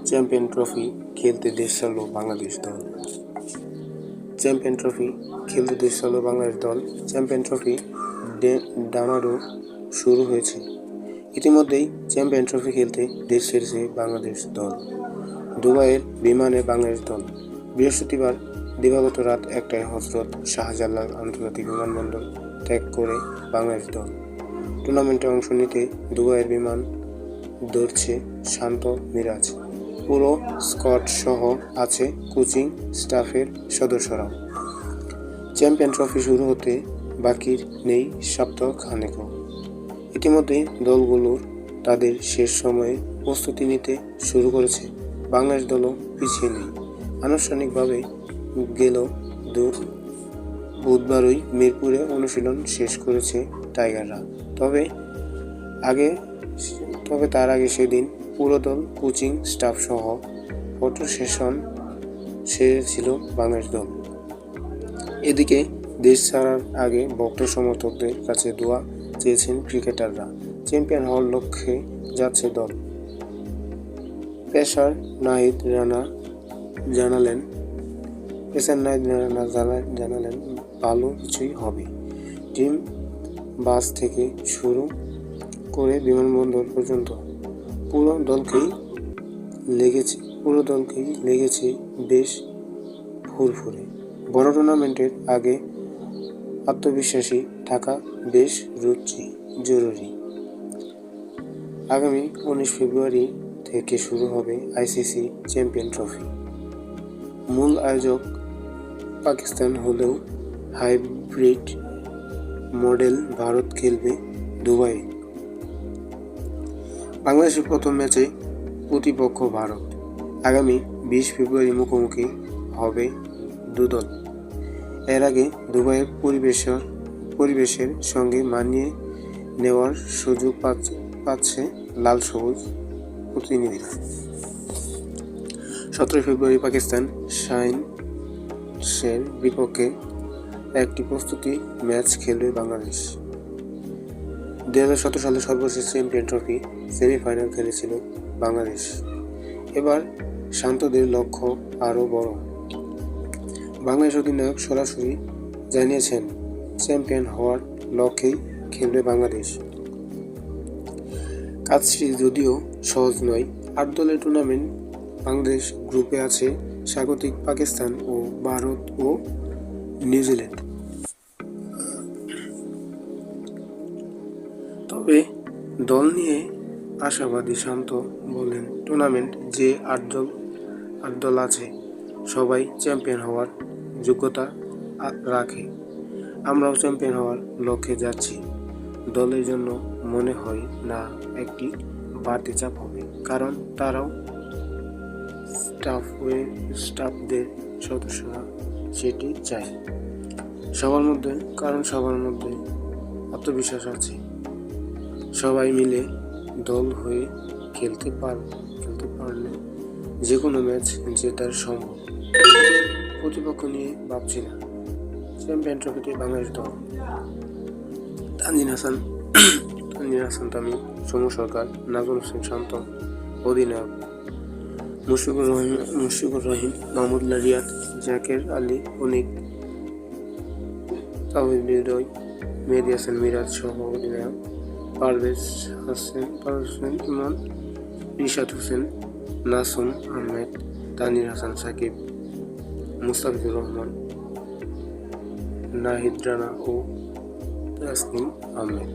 Champion trophy খেলতে দেশ ছাড়ল বাংলাদেশ দল। চ্যাম্পিয়ন ট্রফি খেলতে দেশ ছাড়ল বাংলাদেশ দল। চ্যাম্পিয়ন ট্রফি ডামাডোল শুরু হয়েছে। ইতিমধ্যেই চ্যাম্পিয়ন ট্রফি খেলতে দেশ ছেড়েছে বাংলাদেশ দল। দুবাইয়ের বিমানে বাংলাদেশ দল বৃহস্পতিবার দিবাগত রাত 1টায় হজরত শাহজালাল আন্তর্জাতিক বিমানবন্দর ত্যাগ করে বাংলাদেশ দল। টুর্নামেন্টে অংশ নিতে দুবাইয়ের বিমান ধরছে শান্ত মিরাজ। পুরো স্কোয়াড সহ আছে কোচিং স্টাফের সদস্যরাও। চ্যাম্পিয়ন ট্রফি শুরু হতে বাকি নেই সপ্তাহ খানেকও। ইতিমধ্যেই দলগুলোর তাদের শেষ সময়ে প্রস্তুতি নিতে শুরু করেছে। বাংলাদেশ দলও পিছিয়ে নেই। আনুষ্ঠানিকভাবে গেল বুধবারই মিরপুরে অনুশীলন শেষ করেছে টাইগাররা। তবে তার আগে সেদিন পুরো দল কোচিং স্টাফ সহ ফটো সেশন সেরেছিল বাংলাদেশ দল। এদিকে দেশ ছাড়ার আগে ভক্ত সমর্থকদের কাছে দোয়া চেয়েছেন ক্রিকেটাররা। চ্যাম্পিয়ন হওয়ার লক্ষ্যে যাচ্ছে দল। পেসার নাহিদ রানা জানালেন ভালো কিছুই হবে। টিম বাস থেকে শুরু করে বিমানবন্দর পর্যন্ত পুরো দলকেই লেগেছে বেশ ফুরফুরে। বড় টুর্নামেন্টের আগে আত্মবিশ্বাসী থাকা বেশ জরুরি। আগামী 19 ফেব্রুয়ারি থেকে শুরু হবে আইসিসি চ্যাম্পিয়ন ট্রফি। মূল আয়োজক পাকিস্তান হলেও হাইব্রিড মডেল ভারত খেলবে দুবাইয়ে। বাংলাদেশের প্রথম ম্যাচে প্রতিপক্ষ ভারত। আগামী 20 ফেব্রুয়ারি মুখোমুখি হবে দুদল। এর আগে দুবাইয়ের পরিবেশের সঙ্গে মানিয়ে নেওয়ার সুযোগ পাচ্ছে লাল সবুজ প্রতিনিধিরা। 17 ফেব্রুয়ারি পাকিস্তান সাইন্সের বিপক্ষে একটি প্রস্তুতি ম্যাচ খেলবে বাংলাদেশ। 2017 সালে সর্বশেষ চ্যাম্পিয়ন ট্রফি সেমিফাইনাল খেলেছিল বাংলাদেশ। এবার শান্তদের লক্ষ্য আরও বড়। বাংলাদেশ অধিনায়ক সরাসরি জানিয়েছেন চ্যাম্পিয়ন হওয়ার লক্ষ্যেই খেলবে বাংলাদেশ। কাজটি যদিও সহজ নয়। 8 দলের টুর্নামেন্ট। বাংলাদেশ গ্রুপে আছে স্বাগতিক পাকিস্তান ও ভারত ও নিউজিল্যান্ড। তবে দল নিয়ে আশাবাদী শান্ত বলেন, টুর্নামেন্ট যে 8 দল আছে সবাই চ্যাম্পিয়ন হওয়ার যোগ্যতা রাখে। আমরাও চ্যাম্পিয়ন হওয়ার লক্ষ্যে যাচ্ছি। দলের জন্য মনে হয় না একটি বাড়তি চাপ হবে, কারণ তারাও স্টাফদের সদস্যরা সেটি চায়। সবার মধ্যে আত্মবিশ্বাস আছে। সবাই মিলে দল হয়ে খেলতে পারলে যে কোনো ম্যাচ জেতার সম্ভব। প্রতিপক্ষ নিয়ে ভাবছি না। চ্যাম্পিয়ন ট্রফিতে বাংলাদেশ দল। তানজিন হাসান তামিম, সৌম্য সরকার, নাজমুল হোসেন শান্ত অধিনায়ক, মুশফিকুর রহিম, মাহমুদুল্লাহ রিয়াদ, জাকের আলী অনিক, তাওহিদ হৃদয়, মেহেদী হাসান মিরাজ সহ অধিনায়ক, পারভেজ হোসেন ইমন, রিশাদ হোসেন, নাসুম আহমেদ, তানজিন হাসান সাকিব, মুস্তাফিজুর রহমান, নাহিদ রানা ও তাসকিন আহমেদ।